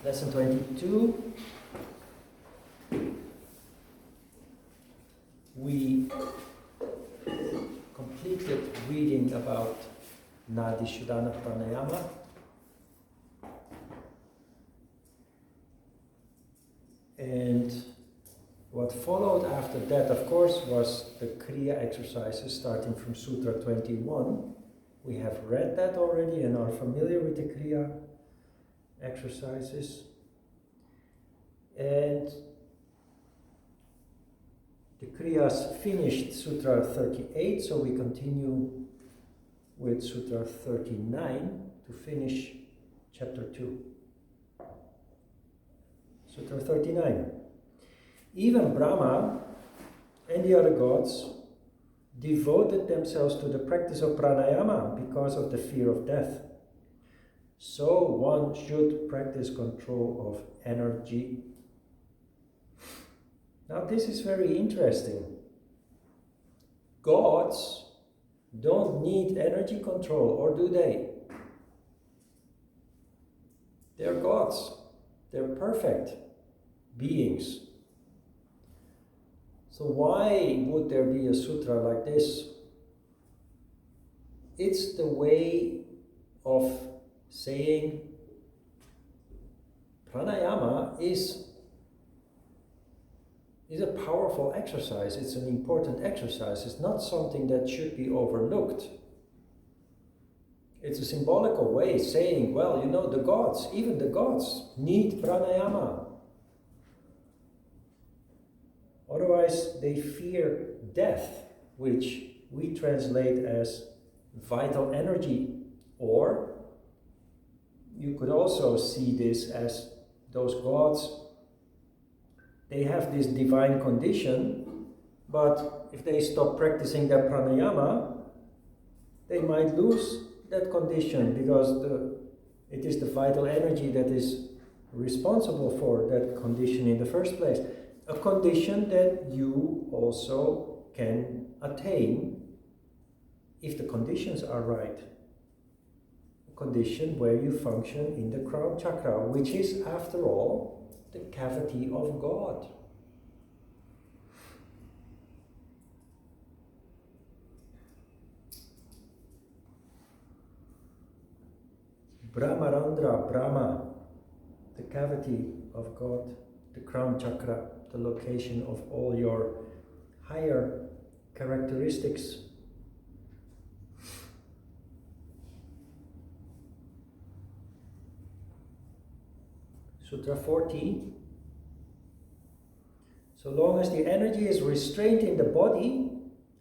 Lesson 22. We completed reading about Nadi Shodhana Pranayama. And what followed after that, of course, was the Kriya exercises starting from Sutra 21. We have read that already and are familiar with the Kriya exercises. And the Kriyas finished Sutra 38, so we continue with Sutra 39 to finish chapter 2. Sutra 39. Even Brahma and the other gods devoted themselves to the practice of pranayama because of the fear of death. So one should practice control of energy. Now this is very interesting. Gods don't need energy control, or do they? They're gods. They're perfect beings. So why would there be a sutra like this? It's the way of saying pranayama is a powerful exercise. It's an important exercise. It's not something that should be overlooked. It's a symbolical way saying, well, you know, the gods, even the gods, need pranayama. Otherwise, they fear death, which we translate as vital energy. Or you could also see this as those gods, they have this divine condition, but if they stop practicing their pranayama, they might lose that condition because it is the vital energy that is responsible for that condition in the first place. A condition that you also can attain if the conditions are right. A condition where you function in the crown chakra, which is, after all, the cavity of God. Brahmarandra, Brahma, the cavity of God, the crown chakra, the location of all your higher characteristics. Sutra 40. So long as the energy is restrained in the body,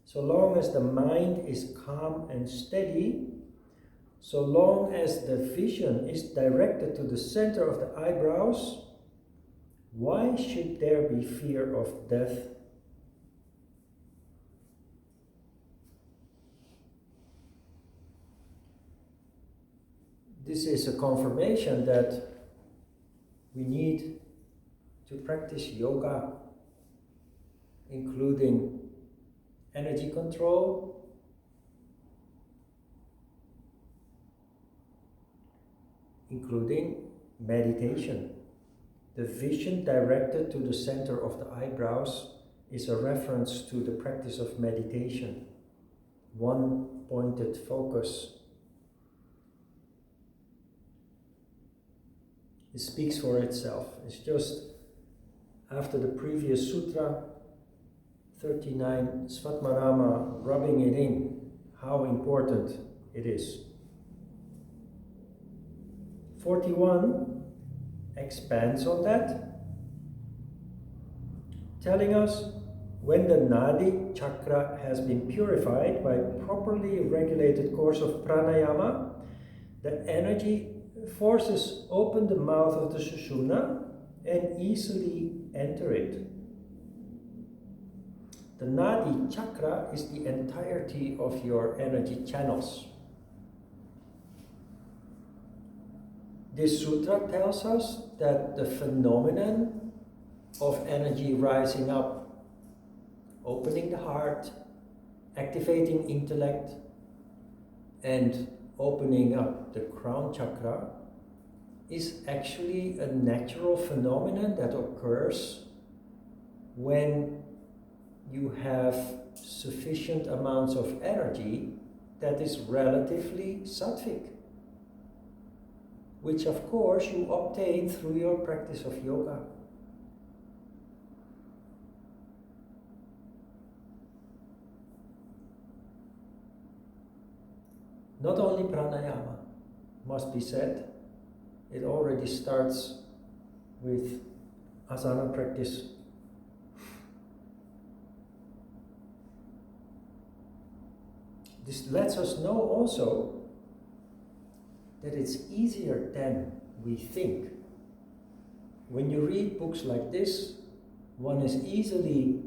so long as the mind is calm and steady, so long as the vision is directed to the center of the eyebrows, why should there be fear of death? This is a confirmation that we need to practice yoga, including energy control, including meditation. The vision directed to the center of the eyebrows is a reference to the practice of meditation. One pointed focus. It speaks for itself. It's just after the previous sutra, 39, Svatmarama rubbing it in, how important it is. 41 expands on that, telling us when the Nadi chakra has been purified by properly regulated course of pranayama, the energy forces open the mouth of the Sushumna and easily enter it. The Nadi chakra is the entirety of your energy channels. This sutra tells us that the phenomenon of energy rising up, opening the heart, activating intellect, and opening up the crown chakra is actually a natural phenomenon that occurs when you have sufficient amounts of energy that is relatively sattvic, which of course you obtain through your practice of yoga. Not only pranayama, must be said, it already starts with asana practice. This lets us know also that it's easier than we think. When you read books like this, one is easily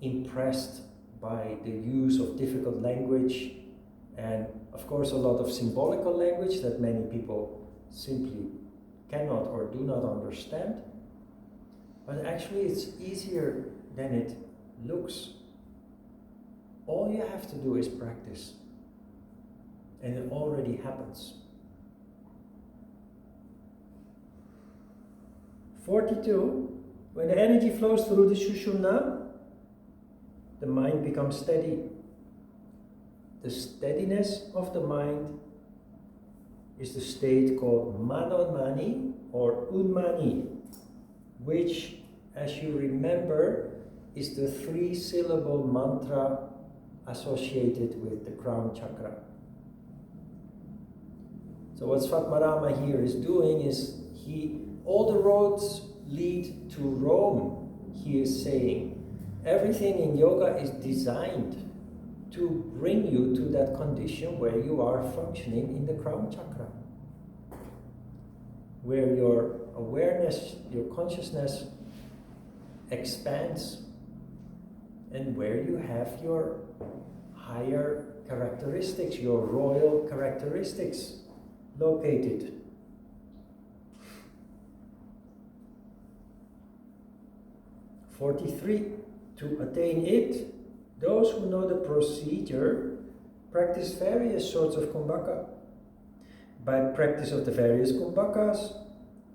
impressed by the use of difficult language and of course a lot of symbolical language that many people simply cannot or do not understand. But actually it's easier than it looks. All you have to do is practice, and it already happens. 42, when the energy flows through the Sushumna, the mind becomes steady. The steadiness of the mind is the state called Manonmani or Unmani, which, as you remember, is the 3-syllable mantra associated with the crown chakra. So what Svatmarama here is doing is, all the roads lead to Rome, he is saying. Everything in yoga is designed to bring you to that condition where you are functioning in the crown chakra, where your awareness, your consciousness expands, and where you have your higher characteristics, your royal characteristics located. (43) To attain it, those who know the procedure practice various sorts of kumbhaka. By practice of the various kumbhakas,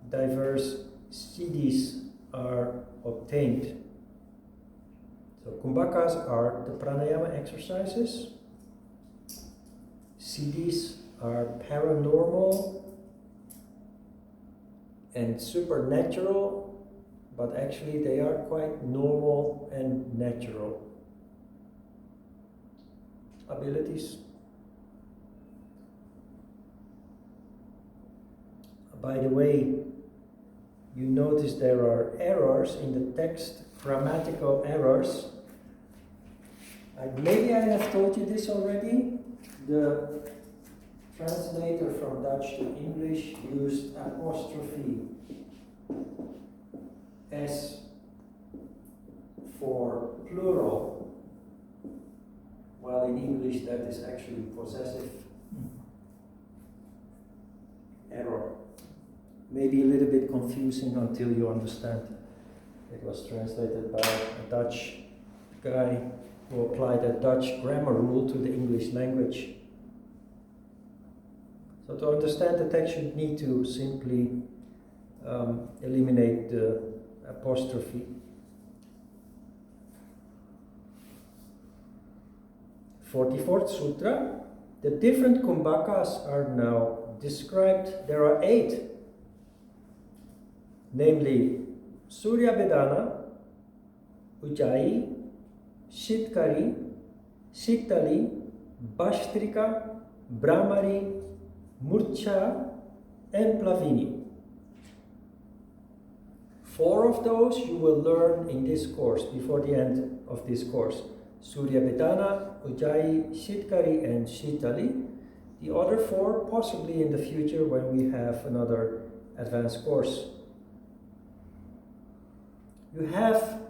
diverse siddhis are obtained. So kumbhakas are the pranayama exercises. Siddhis are paranormal and supernatural, but actually they are quite normal and natural abilities. By the way, you notice there are errors in the text, grammatical errors. Maybe I have told you this already. The translator from Dutch to English used apostrophe S for plural, while in English that is actually possessive. Error. Maybe a little bit confusing until you understand. It was translated by a Dutch guy who applied a Dutch grammar rule to the English language. So to understand the text, you need to simply eliminate the apostrophe. 44th Sutra. The different kumbhakas are now described. There are 8. Namely, Surya Bedana, Ujjayi, Shitkari, Shitali, Bhastrika, Brahmari, Murcha, and Plavini. 4 of those you will learn in this course, before the end of this course. Surya Bedana, Ujjayi, Shitkari, and Shitali. The other 4 possibly in the future when we have another advanced course. You have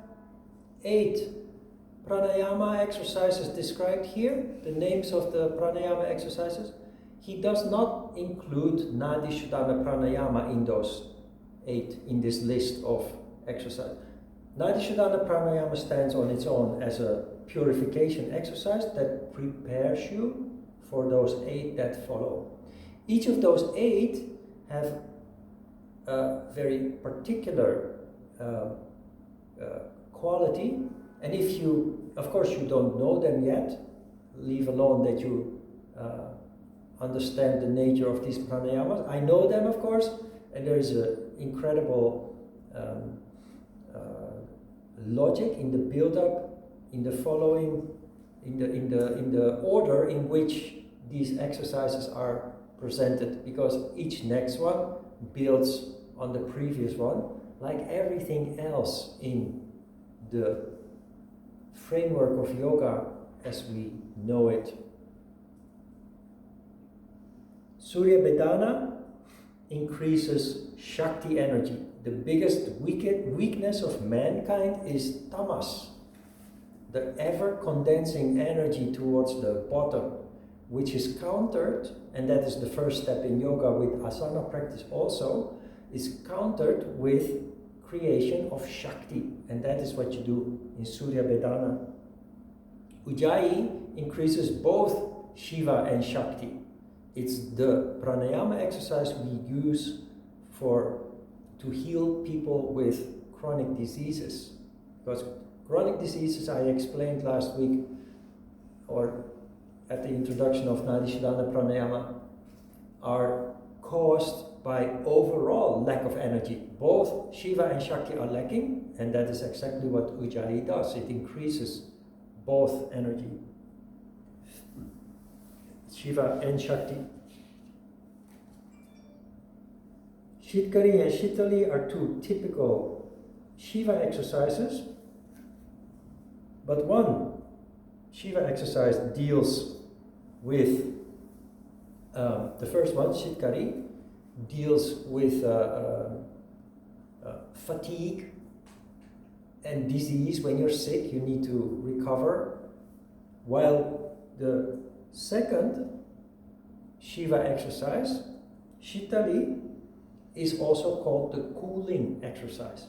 8 pranayama exercises described here, the names of the pranayama exercises. He does not include Nadi Shodhana pranayama in those 8, in this list of exercises. Nadi Shodhana pranayama stands on its own as a purification exercise that prepares you for those 8 that follow. Each of those 8 have a very particular quality, and if you, of course, you don't know them yet, leave alone that you understand the nature of these pranayamas. I know them, of course, and there is an incredible logic in the build-up, in the following, in the order in which these exercises are presented, because each next one builds on the previous one, like everything else in the framework of yoga as we know it. Surya Vedana increases Shakti energy. The biggest weakness of mankind is tamas, the ever-condensing energy towards the bottom, which is countered, and that is the first step in yoga with asana practice also, is countered with creation of Shakti, and that is what you do in Surya Vedana. Ujjayi increases both Shiva and Shakti. It's the pranayama exercise we use to heal people with chronic diseases. Because chronic diseases, I explained last week, or at the introduction of Nadishadana Pranayama, are caused by overall lack of energy. Both Shiva and Shakti are lacking, and that is exactly what Ujjayi does. It increases both energy, Shiva and Shakti. Shitkari and Shitali are two typical Shiva exercises, but one Shiva exercise deals with, the first one, Shitkari, deals with fatigue and disease. When you're sick, you need to recover, while the second Shiva exercise, Shitali, is also called the cooling exercise.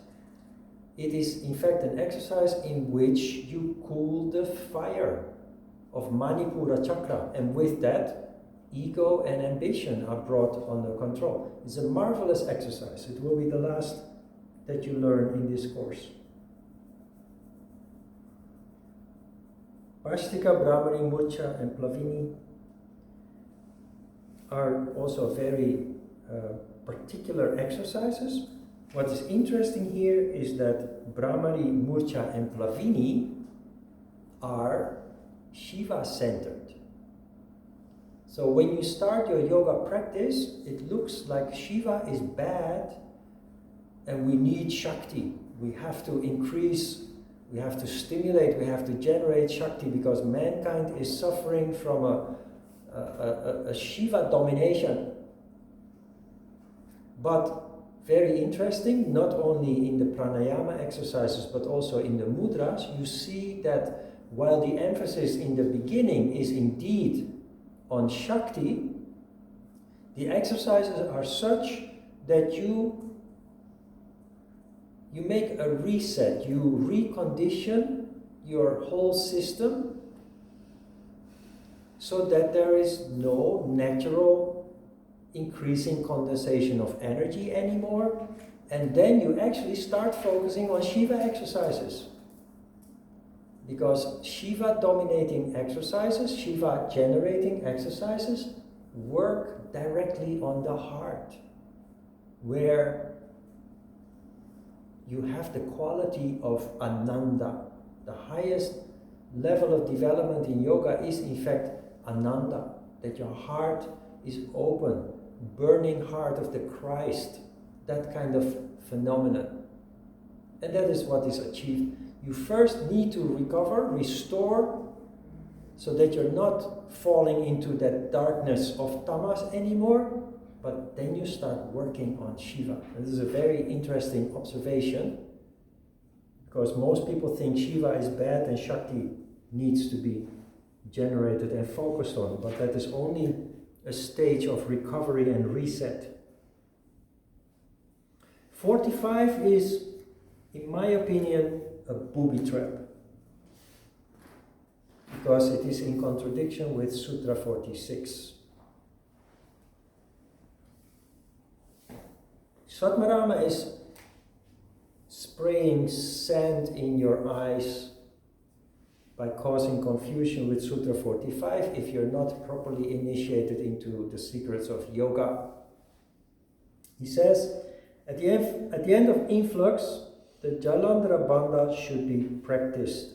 It is in fact an exercise in which you cool the fire of Manipura chakra, and with that, ego and ambition are brought under control. It's a marvelous exercise. It will be the last that you learn in this course. Pashtika, Brahmani, Murcha, and Plavini are also very particular exercises. What is interesting here is that Brahmani, Murcha, and Plavini are Shiva-centered. So when you start your yoga practice, it looks like Shiva is bad and we need Shakti. We have to increase, we have to stimulate, we have to generate Shakti, because mankind is suffering from a Shiva domination. But very interesting, not only in the pranayama exercises but also in the mudras, you see that while the emphasis in the beginning is indeed on Shakti, the exercises are such that you make a reset, you recondition your whole system so that there is no natural increasing condensation of energy anymore, and then you actually start focusing on Shiva exercises. Because Shiva dominating exercises, Shiva generating exercises work directly on the heart, where you have the quality of Ananda. The highest level of development in yoga is in fact Ananda, that your heart is open, burning heart of the Christ, that kind of phenomenon. And that is what is achieved. You first need to recover, restore, so that you're not falling into that darkness of tamas anymore, but then you start working on Shiva. And this is a very interesting observation, because most people think Shiva is bad and Shakti needs to be generated and focused on, but that is only a stage of recovery and reset. 45 is, in my opinion, a booby trap, because it is in contradiction with Sutra 46. Svatmarama is spraying sand in your eyes by causing confusion with Sutra 45 if you're not properly initiated into the secrets of yoga. He says, at the end of influx, the Jalandhara Bandha should be practiced.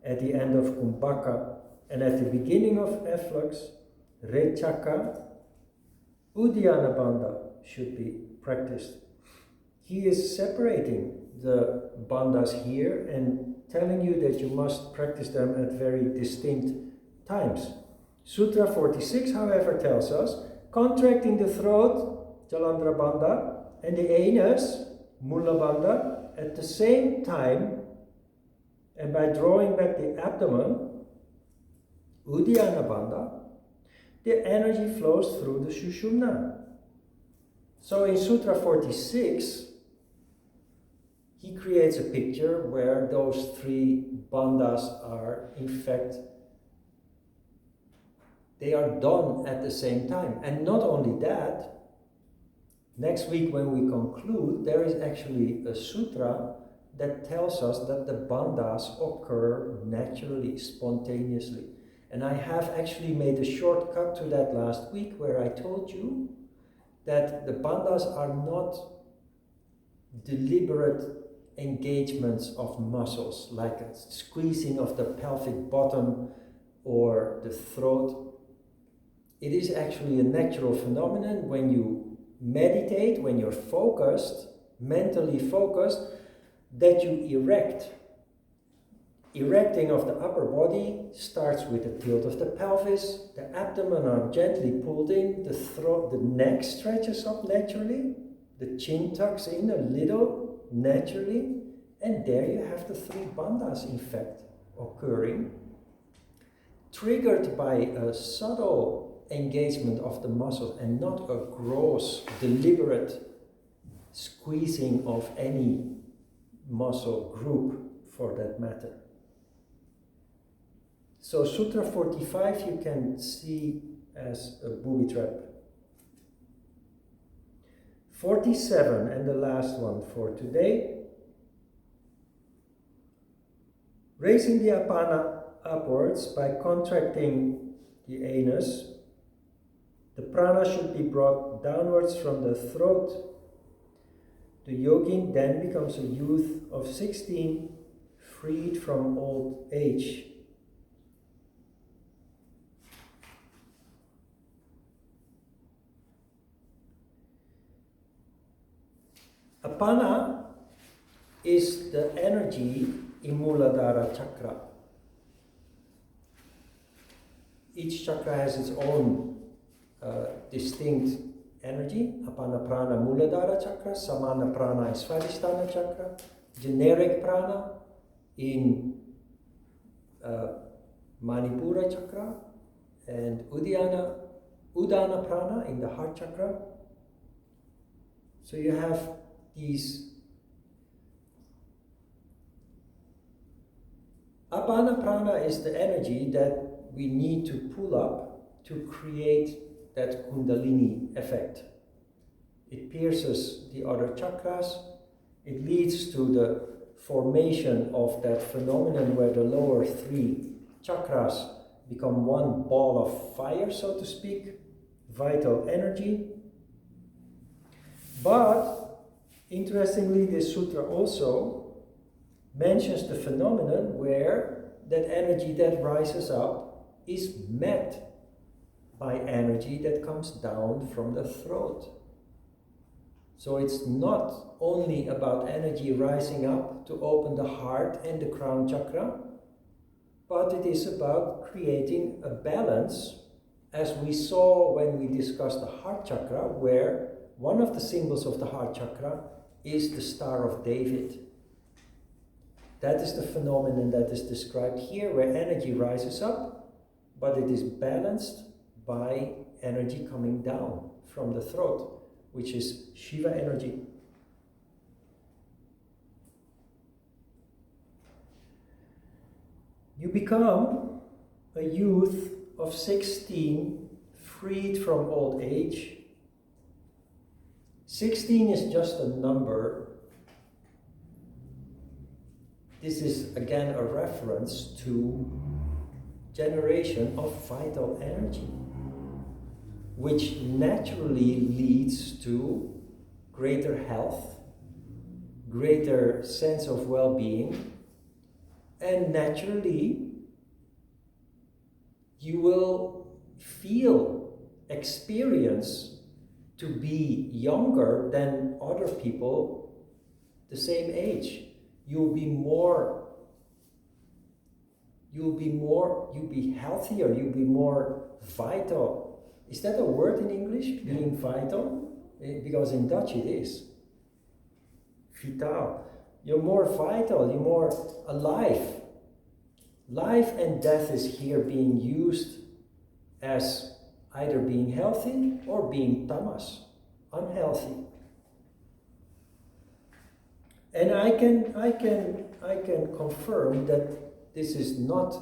At the end of Kumbhaka and at the beginning of efflux, Rechaka, Uddiyana Bandha should be practiced. He is separating the bandhas here and telling you that you must practice them at very distinct times. Sutra 46, however, tells us contracting the throat, Jalandhara Bandha, and the anus, Mula Bandha, at the same time, and by drawing back the abdomen, Uddiyana Bandha, the energy flows through the Sushumna. So in Sutra 46, he creates a picture where those three bandhas are, in fact, they are done at the same time. And not only that, next week when we conclude, there is actually a sutra that tells us that the bandhas occur naturally, spontaneously. And I have actually made a shortcut to that last week where I told you that the bandhas are not deliberate engagements of muscles, like a squeezing of the pelvic bottom or the throat. It is actually a natural phenomenon when you meditate, when you're focused, mentally focused, that you erect. Erecting of the upper body starts with the tilt of the pelvis, the abdomen are gently pulled in, the throat, the neck stretches up naturally, the chin tucks in a little naturally, and there you have the three bandhas in fact occurring, triggered by a subtle engagement of the muscles and not a gross, deliberate squeezing of any muscle group for that matter. So Sutra 45 you can see as a booby trap. 47, and the last one for today. Raising the apana upwards by contracting the anus, the prana should be brought downwards from the throat. The yogin then becomes a youth of 16, freed from old age. Apana is the energy in Muladhara chakra. Each chakra has its own distinct energy. Apana prana Muladhara chakra, Samana prana is Svadhisthana chakra, generic prana in Manipura chakra, and Udana prana in the heart chakra. So you have these. Apana prana is the energy that we need to pull up to create that Kundalini effect. It pierces the other chakras. It leads to the formation of that phenomenon where the lower three chakras become one ball of fire, so to speak, vital energy. But interestingly, this sutra also mentions the phenomenon where that energy that rises up is met by energy that comes down from the throat. So it's not only about energy rising up to open the heart and the crown chakra, but it is about creating a balance, as we saw when we discussed the heart chakra, where one of the symbols of the heart chakra is the Star of David. That is the phenomenon that is described here, where energy rises up, but it is balanced by energy coming down from the throat, which is Shiva energy. You become a youth of 16, freed from old age, 16 is just a number. This is again a reference to generation of vital energy, which naturally leads to greater health, greater sense of well-being, and naturally you will experience to be younger than other people the same age. You'll be healthier, you'll be more vital. Is that a word in English, being vital? Because in Dutch it is. Vital. You're more vital, you're more alive. Life and death is here being used as either being healthy or being tamas, unhealthy. And I can confirm that this is not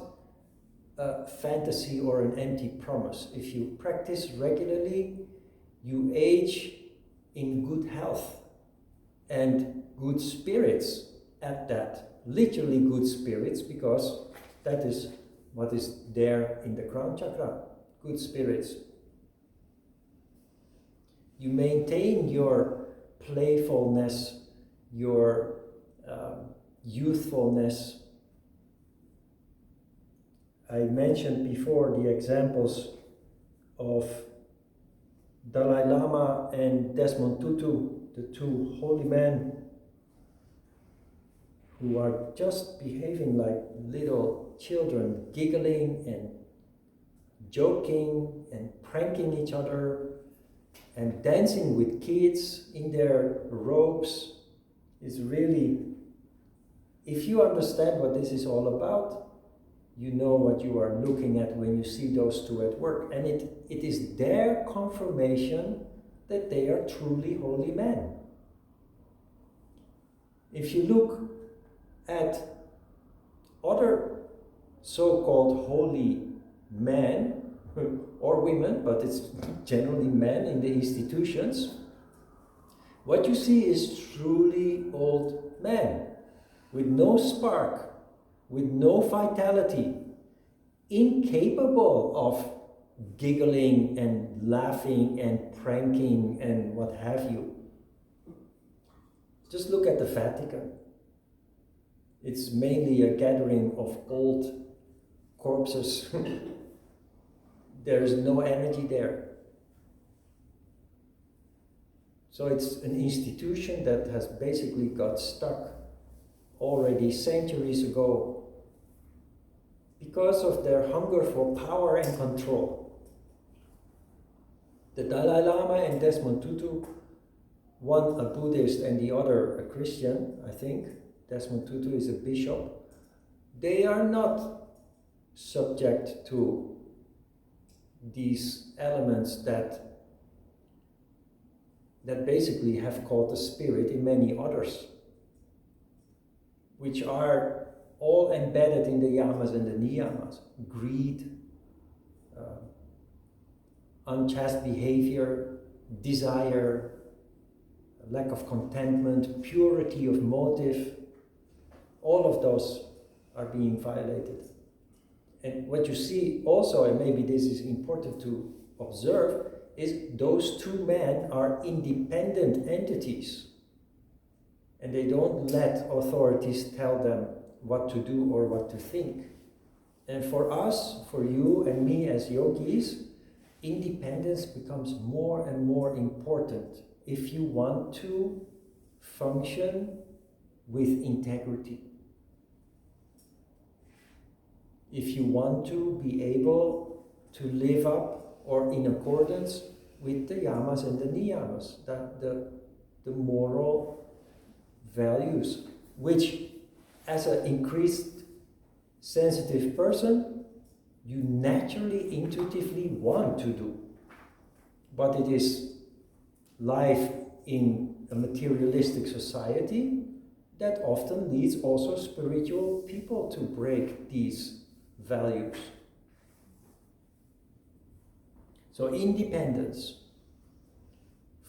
a fantasy or an empty promise. If you practice regularly, you age in good health and good spirits at that. Literally good spirits, because that is what is there in the crown chakra. Good spirits. You maintain your playfulness, your youthfulness. I mentioned before the examples of Dalai Lama and Desmond Tutu, the two holy men who are just behaving like little children, giggling and joking and pranking each other and dancing with kids in their robes. Is really, if you understand what this is all about, you know what you are looking at when you see those two at work. And it is their confirmation that they are truly holy men. If you look at other so-called holy men or women, but it's generally men in the institutions, what you see is truly old men with no spark, with no vitality, incapable of giggling and laughing and pranking and what have you. Just look at the Vatican. It's mainly a gathering of old corpses. There is no energy there. So it's an institution that has basically got stuck already centuries ago because of their hunger for power and control. The Dalai Lama and Desmond Tutu, one a Buddhist and the other a Christian, I think. Desmond Tutu is a bishop. They are not subject to these elements that basically have caught the spirit in many others, which are all embedded in the yamas and the niyamas. Greed, unchaste behavior, desire, lack of contentment, purity of motive, all of those are being violated. And what you see also, and maybe this is important to observe, is those two men are independent entities. And they don't let authorities tell them what to do or what to think. And for us, for you and me as yogis, independence becomes more and more important if you want to function with integrity. If you want to be able to live up or in accordance with the yamas and the niyamas, the moral values, which as an increased sensitive person, you naturally, intuitively want to do. But it is life in a materialistic society that often leads also spiritual people to break these values. So independence.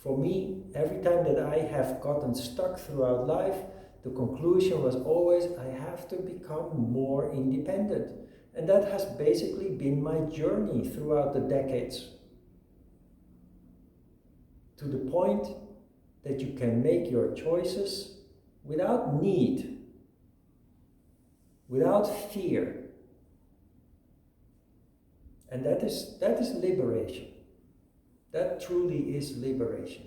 For me, every time that I have gotten stuck throughout life, the conclusion was always, I have to become more independent. And that has basically been my journey throughout the decades. To the point that you can make your choices without need, without fear. And that is liberation. That truly is liberation.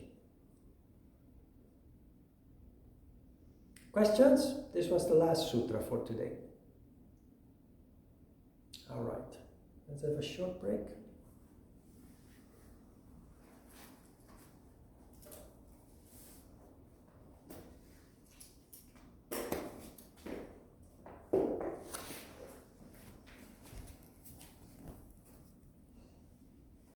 Questions? This was the last sutra for today. All right, let's have a short break.